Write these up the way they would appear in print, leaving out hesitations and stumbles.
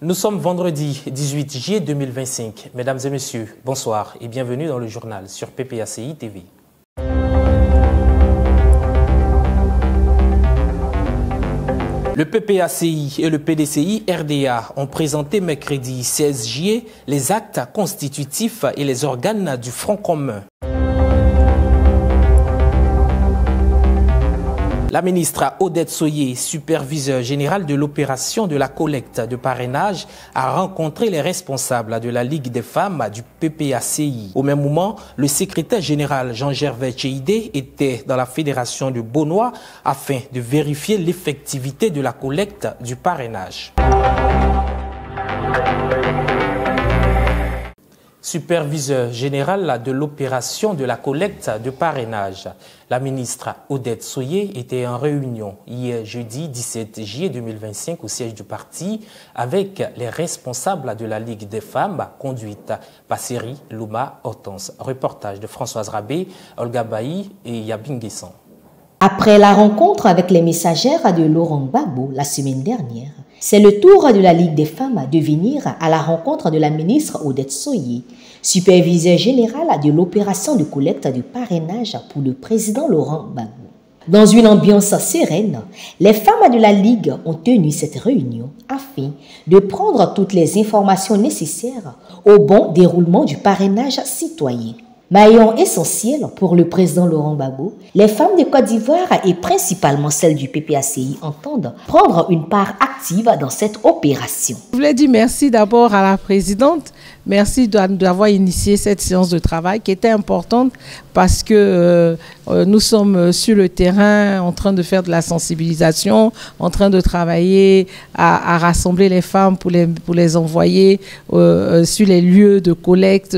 Nous sommes vendredi 18 juillet 2025. Mesdames et messieurs, bonsoir et bienvenue dans le journal sur PPACI TV. Le PPACI et le PDCI RDA ont présenté mercredi 16 juillet les actes constitutifs et les organes du Front commun. La ministre Odette Soye, superviseur général de l'opération de la collecte de parrainage, a rencontré les responsables de la Ligue des femmes du PPACI. Au même moment, le secrétaire général Jean-Gervais Tcheidé était dans la fédération de Beaunois afin de vérifier l'effectivité de la collecte du parrainage. Superviseur général de l'opération de la collecte de parrainage. La ministre Odette Soye était en réunion hier jeudi 17 juillet 2025 au siège du parti avec les responsables de la Ligue des femmes conduite par Seri Louma Hortense. Reportage de Françoise Rabé, Olga Bailly et Yabin Guesson. Après la rencontre avec les messagères de Laurent Gbagbo la semaine dernière, c'est le tour de la Ligue des femmes de venir à la rencontre de la ministre Odette Soye, superviseur général de l'opération de collecte de parrainage pour le président Laurent Gbagbo. Dans une ambiance sereine, les femmes de la Ligue ont tenu cette réunion afin de prendre toutes les informations nécessaires au bon déroulement du parrainage citoyen. Maillon essentiel pour le président Laurent Gbagbo, les femmes de Côte d'Ivoire et principalement celles du PPACI entendent prendre une part active dans cette opération. Je voulais dire merci d'abord à la présidente. Merci d'avoir initié cette séance de travail qui était importante parce que nous sommes sur le terrain en train de faire de la sensibilisation, en train de travailler à rassembler les femmes pour les envoyer sur les lieux de collecte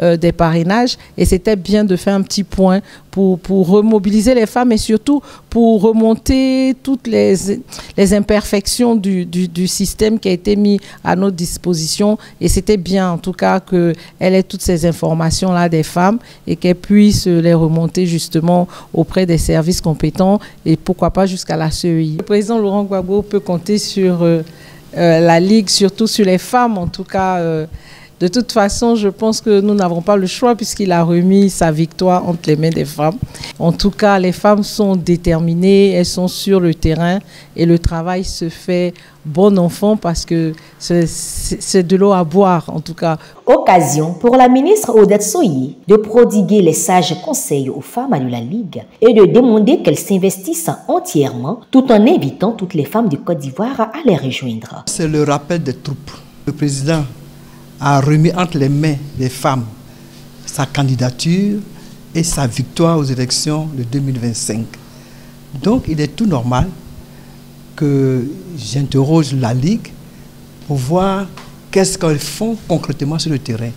des parrainages. Et c'était bien de faire un petit point pour remobiliser les femmes et surtout pour remonter toutes les imperfections du système qui a été mis à notre disposition. Et c'était bien en tout cas qu'elle ait toutes ces informations-là des femmes et qu'elle puisse les remonter justement auprès des services compétents et pourquoi pas jusqu'à la CEI. Le président Laurent Gbagbo peut compter sur la Ligue, surtout sur les femmes en tout cas. De toute façon, je pense que nous n'avons pas le choix puisqu'il a remis sa victoire entre les mains des femmes. En tout cas, les femmes sont déterminées, elles sont sur le terrain et le travail se fait bon enfant parce que c'est de l'eau à boire en tout cas. Occasion pour la ministre Odette Soye de prodiguer les sages conseils aux femmes de la Ligue et de demander qu'elles s'investissent entièrement tout en invitant toutes les femmes de Côte d'Ivoire à les rejoindre. C'est le rappel des troupes. Le président a remis entre les mains des femmes sa candidature et sa victoire aux élections de 2025. Donc il est tout normal que j'interroge la Ligue pour voir qu'est-ce qu'elles font concrètement sur le terrain.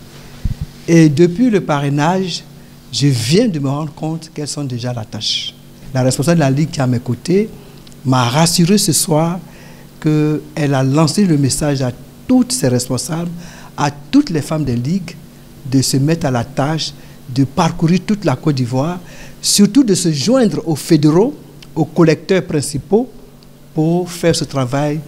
Et depuis le parrainage, je viens de me rendre compte qu'elles sont déjà à la tâche. La responsable de la Ligue qui est à mes côtés m'a rassuré ce soir qu'elle a lancé le message à toutes ses responsables, à toutes les femmes des ligues de se mettre à la tâche, de parcourir toute la Côte d'Ivoire, surtout de se joindre aux fédéraux, aux collecteurs principaux pour faire ce travail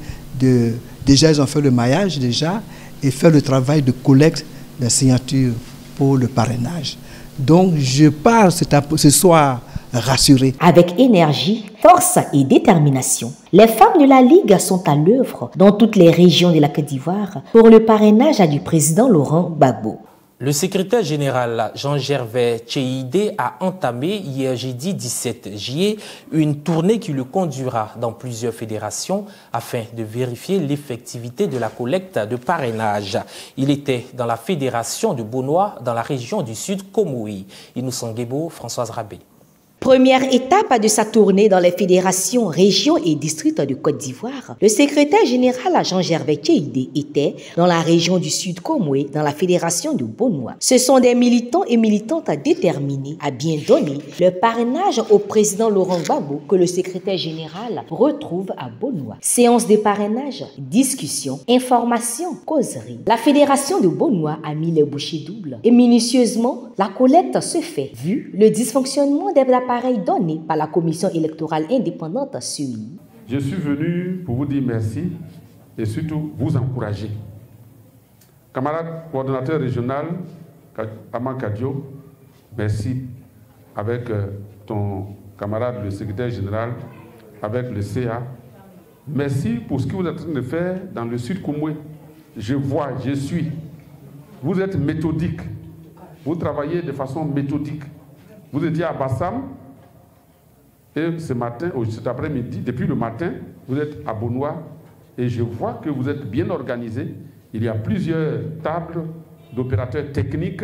déjà ils ont fait le maillage déjà et faire le travail de collecte des signatures pour le parrainage. Donc je pars ce soir rassuré. Avec énergie, force et détermination, les femmes de la Ligue sont à l'œuvre dans toutes les régions de la Côte d'Ivoire pour le parrainage du président Laurent Gbagbo. Le secrétaire général Jean-Gervais Tcheidé a entamé hier jeudi 17 juillet une tournée qui le conduira dans plusieurs fédérations afin de vérifier l'effectivité de la collecte de parrainage. Il était dans la fédération de Beaunois dans la région du Sud Komoui. Innocent Guébo, Françoise Rabé. Première étape de sa tournée dans les fédérations, régions et districts de Côte d'Ivoire, le secrétaire général Jean-Gervais Tcheidé était dans la région du Sud Komoé, dans la fédération de Beaunois. Ce sont des militants et militantes déterminés à bien donner le parrainage au président Laurent Gbagbo que le secrétaire général retrouve à Beaunois. Séance de parrainage, discussion, information, causerie. La fédération de Beaunois a mis les bouchées doubles et minutieusement, la collecte se fait, vu le dysfonctionnement des appareils donné par la commission électorale indépendante CEI. Je suis venu pour vous dire merci et surtout vous encourager. Camarade coordonnateur régional, Aman Kadio, merci avec ton camarade le secrétaire général, avec le CA. Merci pour ce que vous êtes en train de faire dans le Sud Komoué. Je vois, je suis. Vous êtes méthodique. Vous travaillez de façon méthodique. Vous étiez à Bassam et ce matin, ou cet après-midi, depuis le matin, vous êtes à Bonoua et je vois que vous êtes bien organisé. Il y a plusieurs tables d'opérateurs techniques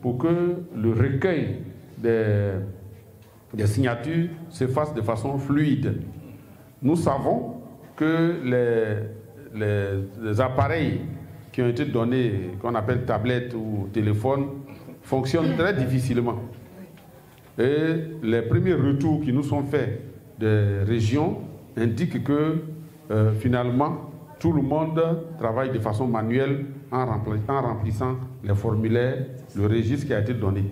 pour que le recueil des signatures se fasse de façon fluide. Nous savons que les appareils qui ont été donnés, qu'on appelle tablettes ou téléphones, fonctionnent très difficilement. Et les premiers retours qui nous sont faits des régions indiquent que finalement, tout le monde travaille de façon manuelle en remplissant les formulaires, le registre qui a été donné,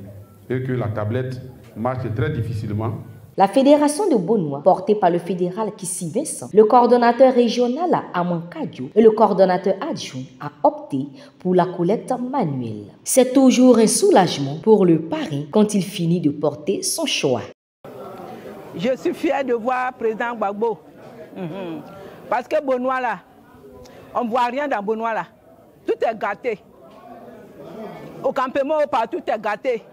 et que la tablette marche très difficilement. La fédération de Bonoua, portée par le fédéral Kissi Vincent, le coordonnateur régional Aman Kadio et le coordonnateur adjoint a opté pour la collecte manuelle. C'est toujours un soulagement pour le parrain quand il finit de porter son choix. Je suis fier de voir le président Gbagbo. Parce que Bonoua là, on ne voit rien dans Bonoua là. Tout est gâté. Au campement, partout, tout est gâté.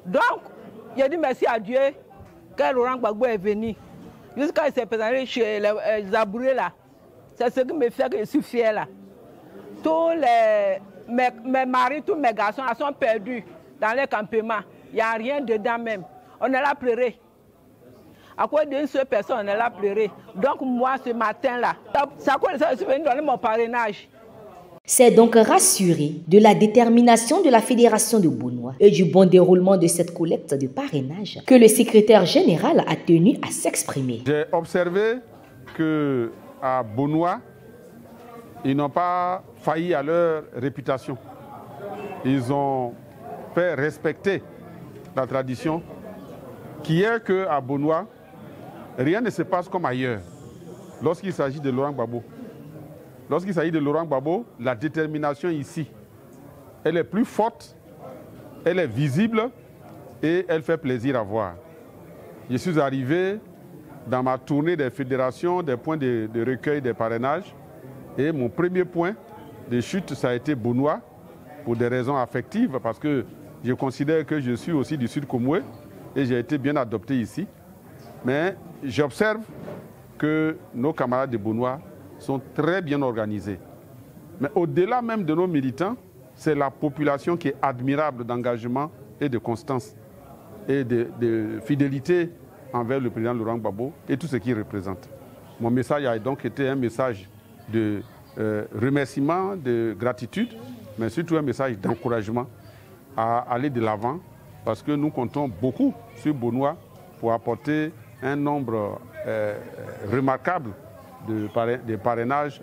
Donc, j'ai dit merci à Dieu que Laurent Gbagbo est venu. Jusqu'à il s'est présenté chez les Zabourés là. C'est ce qui me fait que je suis fier là. Tous mes maris, tous mes garçons sont perdus dans les campements. Il n'y a rien dedans même. On est là pleurer. À cause d'une seule personne, on est là pleurer. Donc moi, ce matin-là, c'est à cause de ça que je suis venu donner mon parrainage. C'est donc rassuré de la détermination de la Fédération de Bonoua et du bon déroulement de cette collecte de parrainage que le secrétaire général a tenu à s'exprimer. J'ai observé qu'à Bonoua, ils n'ont pas failli à leur réputation. Ils ont fait respecter la tradition qui est qu'à Bonoua, rien ne se passe comme ailleurs lorsqu'il s'agit de Laurent Gbagbo. Lorsqu'il s'agit de Laurent Gbagbo, la détermination ici, elle est plus forte, elle est visible et elle fait plaisir à voir. Je suis arrivé dans ma tournée des fédérations, des points de recueil des parrainages et mon premier point de chute, ça a été Bonoua pour des raisons affectives parce que je considère que je suis aussi du Sud Komoué et j'ai été bien adopté ici. Mais j'observe que nos camarades de Bonoua sont très bien organisés. Mais au-delà même de nos militants, c'est la population qui est admirable d'engagement et de constance et de fidélité envers le président Laurent Gbagbo et tout ce qu'il représente. Mon message a donc été un message de remerciement, de gratitude, mais surtout un message d'encouragement à aller de l'avant parce que nous comptons beaucoup sur Bonoua pour apporter un nombre remarquable de parrainage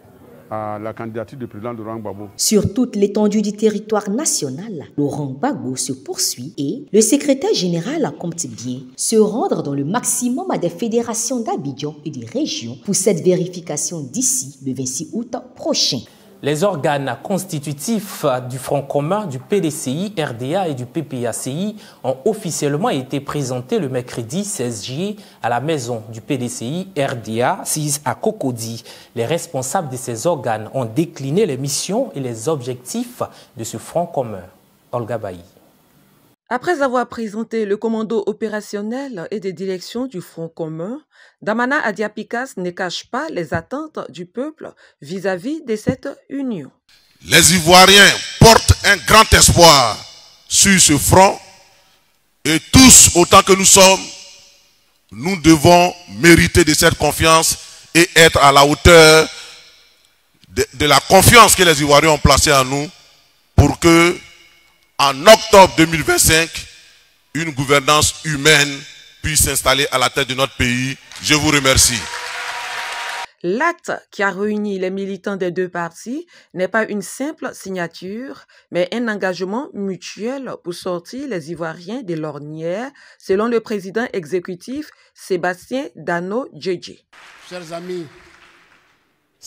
à la candidature du président Laurent Gbagbo. Sur toute l'étendue du territoire national, Laurent Gbagbo se poursuit et le secrétaire général compte bien se rendre dans le maximum à des fédérations d'Abidjan et des régions pour cette vérification d'ici le 26 août prochain. Les organes constitutifs du Front commun, du PDCI, RDA et du PPACI ont officiellement été présentés le mercredi 16 juillet à la maison du PDCI, RDA, 6 à Cocody. Les responsables de ces organes ont décliné les missions et les objectifs de ce Front commun. Olga Bailly. Après avoir présenté le commando opérationnel et des directions du Front commun, Damana Adiapikas ne cache pas les attentes du peuple vis-à-vis de cette union. Les Ivoiriens portent un grand espoir sur ce front et tous, autant que nous sommes, nous devons mériter de cette confiance et être à la hauteur de la confiance que les Ivoiriens ont placée en nous pour que en octobre 2025, une gouvernance humaine puisse s'installer à la tête de notre pays. Je vous remercie. L'acte qui a réuni les militants des deux partis n'est pas une simple signature, mais un engagement mutuel pour sortir les Ivoiriens de l'ornière, selon le président exécutif Sébastien Dano Djedje. Chers amis,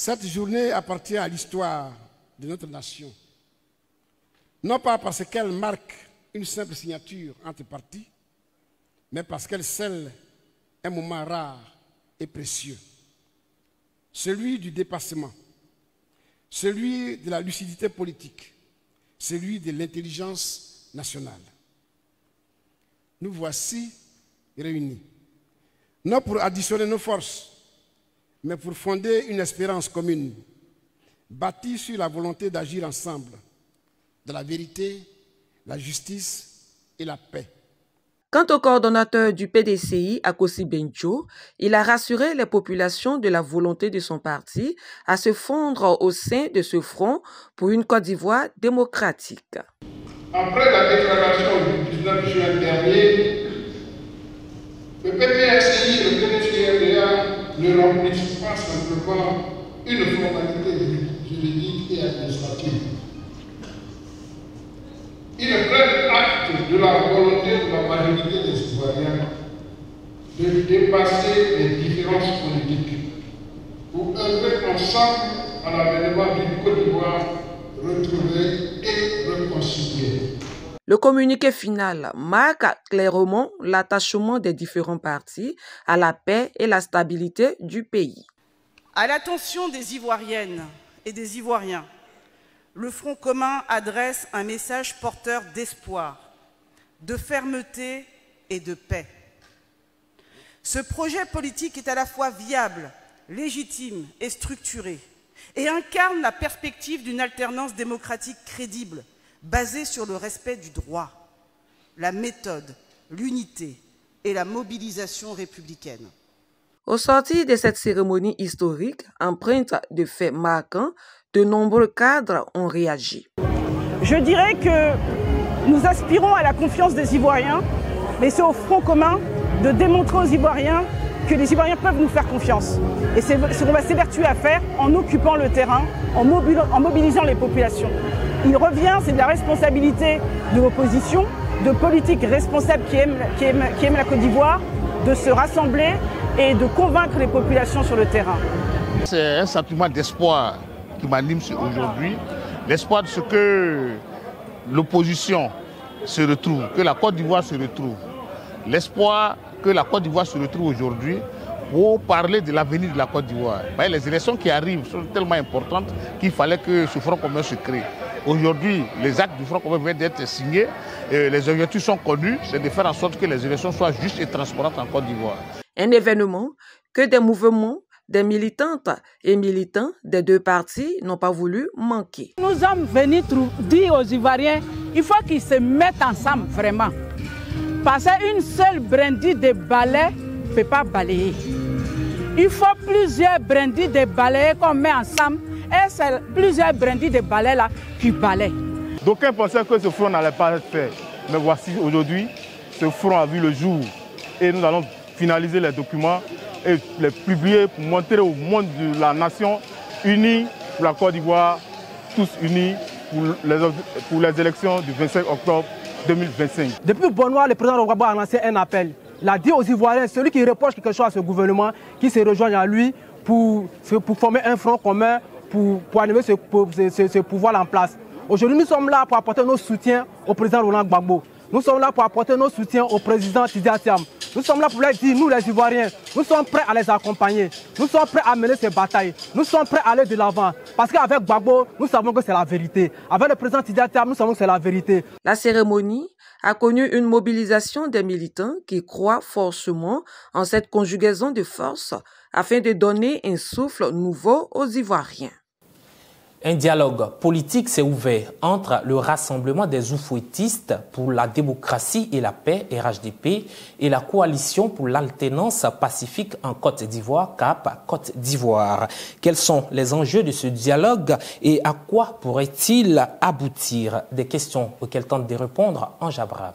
Cette journée appartient à l'histoire de notre nation. Non pas parce qu'elle marque une simple signature entre partis, mais parce qu'elle scelle un moment rare et précieux. Celui du dépassement, celui de la lucidité politique, celui de l'intelligence nationale. Nous voici réunis, non pour additionner nos forces, mais pour fonder une espérance commune, bâtie sur la volonté d'agir ensemble, de la vérité, la justice et la paix. Quant au coordonnateur du PDCI, Akosi Benjo, il a rassuré les populations de la volonté de son parti à se fondre au sein de ce front pour une Côte d'Ivoire démocratique. Après la déclaration du 19 juin dernier, le PPRCI et le PDCI ne remplissent pas simplement une formalité juridique et administrative. Ils prennent acte de la volonté de la majorité des citoyens de dépasser les différences politiques pour œuvrer ensemble à l'avènement d'une Côte d'Ivoire retrouvée et réconciliée. Le communiqué final marque clairement l'attachement des différents partis à la paix et la stabilité du pays. À l'attention des Ivoiriennes et des Ivoiriens, le Front commun adresse un message porteur d'espoir, de fermeté et de paix. Ce projet politique est à la fois viable, légitime et structuré et incarne la perspective d'une alternance démocratique crédible, basée sur le respect du droit, la méthode, l'unité et la mobilisation républicaine. Au sortir de cette cérémonie historique, empreinte de faits marquants, de nombreux cadres ont réagi. Je dirais que nous aspirons à la confiance des Ivoiriens, mais c'est au Front commun de démontrer aux Ivoiriens que les Ivoiriens peuvent nous faire confiance. Et c'est ce qu'on va s'évertuer à faire en occupant le terrain, en mobilisant les populations. Il revient, c'est de la responsabilité de l'opposition, de politiques responsables qui aiment la Côte d'Ivoire, de se rassembler et de convaincre les populations sur le terrain. C'est un sentiment d'espoir qui m'anime aujourd'hui, l'espoir de ce que l'opposition se retrouve, que la Côte d'Ivoire se retrouve, l'espoir que la Côte d'Ivoire se retrouve aujourd'hui pour parler de l'avenir de la Côte d'Ivoire. Les élections qui arrivent sont tellement importantes qu'il fallait que ce Front commun se crée. Aujourd'hui, les actes du Front commun viennent d'être signés, et les objectifs sont connus, c'est de faire en sorte que les élections soient justes et transparentes en Côte d'Ivoire. Un événement que des mouvements, des militantes et militants des deux partis n'ont pas voulu manquer. Nous sommes venus dire aux Ivoiriens, il faut qu'ils se mettent ensemble vraiment. Parce qu'une seule brindille de balai ne peut pas balayer. Il faut plusieurs brindilles de balai qu'on met ensemble et c'est plusieurs brindilles de balai là qui balayent. D'aucuns pensaient que ce front n'allait pas être fait. Mais voici aujourd'hui, ce front a vu le jour et nous allons finaliser les documents et les publier pour montrer au monde de la nation unie pour la Côte d'Ivoire, tous unis pour les élections du 25 octobre 2025. Depuis Bonois, le président Gbagbo a lancé un appel. Il a dit aux Ivoiriens, celui qui reproche quelque chose à ce gouvernement, qui se rejoigne à lui pour former un front commun, pour animer ce pouvoir en place. Aujourd'hui, nous sommes là pour apporter nos soutiens au président Laurent Gbagbo. Nous sommes là pour apporter nos soutiens au président Tidiane Thiam. Nous sommes là pour leur dire, nous les Ivoiriens, nous sommes prêts à les accompagner. Nous sommes prêts à mener ces batailles. Nous sommes prêts à aller de l'avant. Parce qu'avec Gbagbo, nous savons que c'est la vérité. Avec le président Tidiane Thiam, nous savons que c'est la vérité. La cérémonie a connu une mobilisation des militants qui croient forcément en cette conjugaison de forces afin de donner un souffle nouveau aux Ivoiriens. Un dialogue politique s'est ouvert entre le Rassemblement des Oufouettistes pour la démocratie et la paix, RHDP, et la Coalition pour l'alternance pacifique en Côte d'Ivoire, CAP Côte d'Ivoire. Quels sont les enjeux de ce dialogue et à quoi pourrait-il aboutir? Des questions auxquelles tente de répondre Ange Abraham.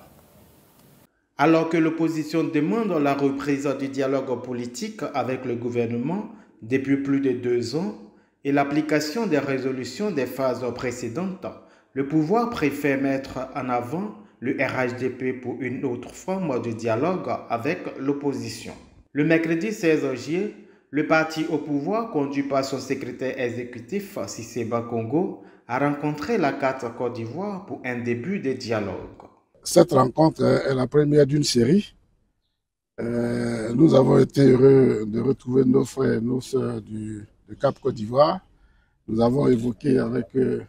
Alors que l'opposition demande la reprise du dialogue politique avec le gouvernement depuis plus de 2 ans, et l'application des résolutions des phases précédentes, le pouvoir préfère mettre en avant le RHDP pour une autre forme de dialogue avec l'opposition. Le mercredi 16 juillet, Le parti au pouvoir, conduit par son secrétaire exécutif Cissé Bakongo, a rencontré la carte Côte d'Ivoire pour un début de dialogue. Cette rencontre est la première d'une série. Nous avons été heureux de retrouver nos frères et nos sœurs du Cap Côte d'Ivoire. Nous avons évoqué avec eux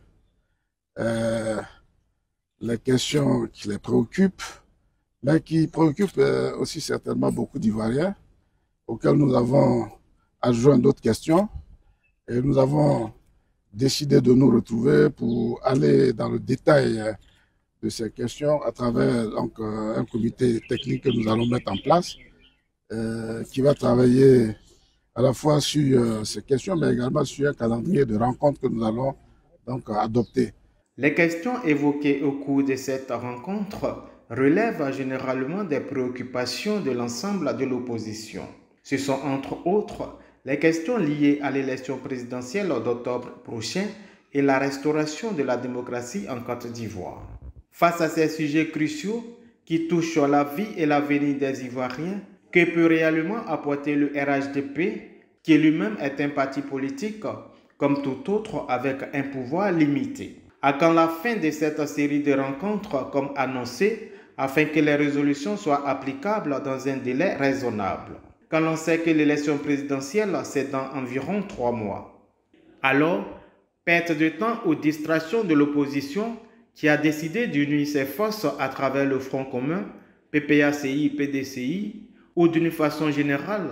les questions qui les préoccupent, mais qui préoccupent aussi certainement beaucoup d'Ivoiriens, auxquels nous avons adjoint d'autres questions. Et nous avons décidé de nous retrouver pour aller dans le détail de ces questions à travers donc, un comité technique que nous allons mettre en place qui va travailler à la fois sur ces questions mais également sur un calendrier de rencontres que nous allons donc adopter. Les questions évoquées au cours de cette rencontre relèvent généralement des préoccupations de l'ensemble de l'opposition. Ce sont entre autres les questions liées à l'élection présidentielle d'octobre prochain et la restauration de la démocratie en Côte d'Ivoire. Face à ces sujets cruciaux qui touchent la vie et l'avenir des Ivoiriens, que peut réellement apporter le RHDP, qui lui-même est un parti politique comme tout autre avec un pouvoir limité? À quand la fin de cette série de rencontres comme annoncé, afin que les résolutions soient applicables dans un délai raisonnable? Quand l'on sait que l'élection présidentielle, c'est dans environ 3 mois. Alors, perte de temps ou distraction de l'opposition qui a décidé d'unir ses forces à travers le Front commun, PPACI, PDCI, ou d'une façon générale,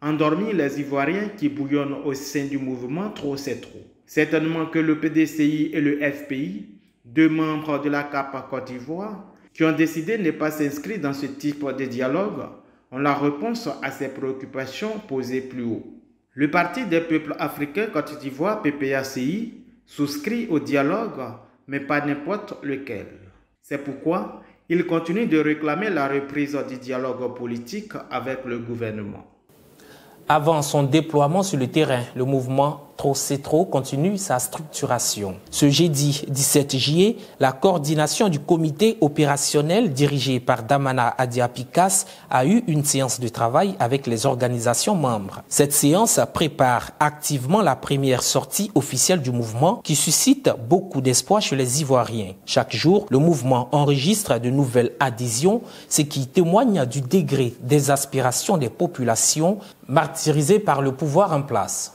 endormir les Ivoiriens qui bouillonnent au sein du mouvement Trop c'est trop. Certainement que le PDCI et le FPI, 2 membres de la CAP Côte d'Ivoire, qui ont décidé de ne pas s'inscrire dans ce type de dialogue, ont la réponse à ces préoccupations posées plus haut. Le Parti des peuples africains Côte d'Ivoire, PPACI, souscrit au dialogue, mais pas n'importe lequel. C'est pourquoi il continue de réclamer la reprise du dialogue politique avec le gouvernement. Avant son déploiement sur le terrain, le mouvement Trop c'est trop continue sa structuration. Ce jeudi 17 juillet, la coordination du comité opérationnel dirigé par Damana Adia-Pikas a eu une séance de travail avec les organisations membres. Cette séance prépare activement la première sortie officielle du mouvement qui suscite beaucoup d'espoir chez les Ivoiriens. Chaque jour, le mouvement enregistre de nouvelles adhésions, ce qui témoigne du degré d'exaspération des populations martyrisées par le pouvoir en place.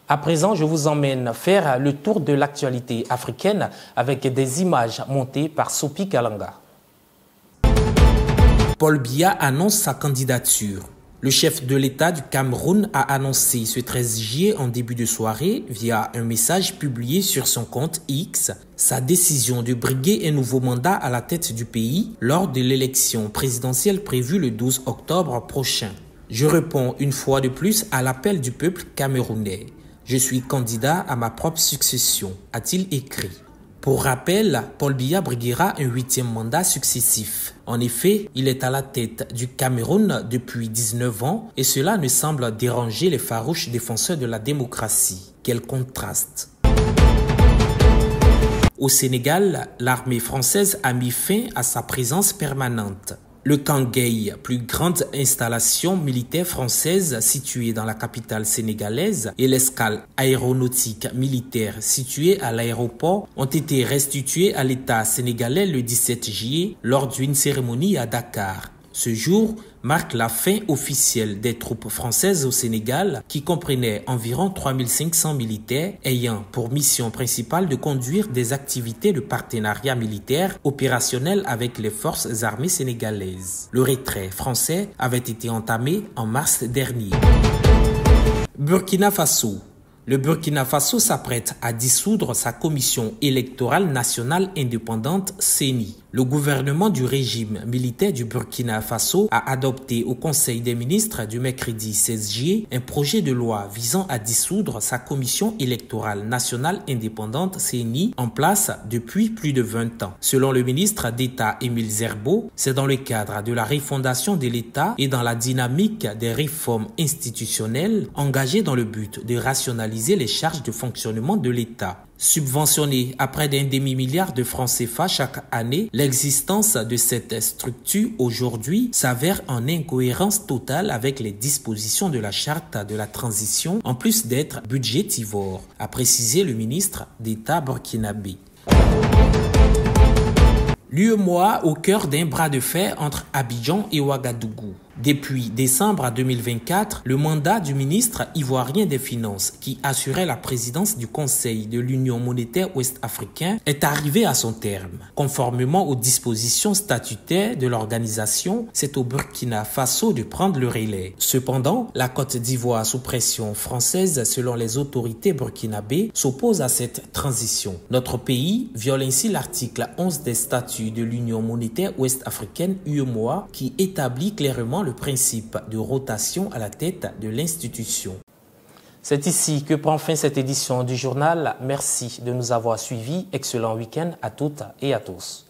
À présent, je vous emmène faire le tour de l'actualité africaine avec des images montées par Sophie Kalanga. Paul Biya annonce sa candidature. Le chef de l'État du Cameroun a annoncé ce 13 juillet en début de soirée, via un message publié sur son compte X, sa décision de briguer un nouveau mandat à la tête du pays lors de l'élection présidentielle prévue le 12 octobre prochain. Je réponds une fois de plus à l'appel du peuple camerounais. Je suis candidat à ma propre succession, a-t-il écrit. Pour rappel, Paul Biya briguera un 8e mandat successif. En effet, il est à la tête du Cameroun depuis 19 ans et cela ne semble déranger les farouches défenseurs de la démocratie. Quel contraste! Au Sénégal, l'armée française a mis fin à sa présence permanente. Le Kanguei, plus grande installation militaire française située dans la capitale sénégalaise, et l'escale aéronautique militaire située à l'aéroport ont été restitués à l'État sénégalais le 17 juillet lors d'une cérémonie à Dakar. Ce jour marque la fin officielle des troupes françaises au Sénégal qui comprenaient environ 3500 militaires ayant pour mission principale de conduire des activités de partenariat militaire opérationnel avec les forces armées sénégalaises. Le retrait français avait été entamé en mars dernier. Burkina Faso. Le Burkina Faso s'apprête à dissoudre sa commission électorale nationale indépendante CENI. Le gouvernement du régime militaire du Burkina Faso a adopté au Conseil des ministres du mercredi 16 juillet un projet de loi visant à dissoudre sa commission électorale nationale indépendante CENI en place depuis plus de 20 ans. Selon le ministre d'État Émile Zerbo, c'est dans le cadre de la refondation de l'État et dans la dynamique des réformes institutionnelles engagées dans le but de rationaliser les charges de fonctionnement de l'État. Subventionnée à près d'1 demi-milliard de francs CFA chaque année, l'existence de cette structure aujourd'hui s'avère en incohérence totale avec les dispositions de la charte de la transition, en plus d'être budgétivore, a précisé le ministre d'État burkinabé. L'UEMOA au cœur d'un bras de fer entre Abidjan et Ouagadougou. Depuis décembre 2024, le mandat du ministre ivoirien des Finances, qui assurait la présidence du Conseil de l'Union monétaire ouest-africaine, est arrivé à son terme. Conformément aux dispositions statutaires de l'organisation, c'est au Burkina Faso de prendre le relais. Cependant, la Côte d'Ivoire, sous pression française selon les autorités burkinabées, s'oppose à cette transition. Notre pays viole ainsi l'article 11 des statuts de l'Union monétaire ouest-africaine UEMOA qui établit clairement le principe de rotation à la tête de l'institution. C'est ici que prend fin cette édition du journal. Merci de nous avoir suivis. Excellent week-end à toutes et à tous.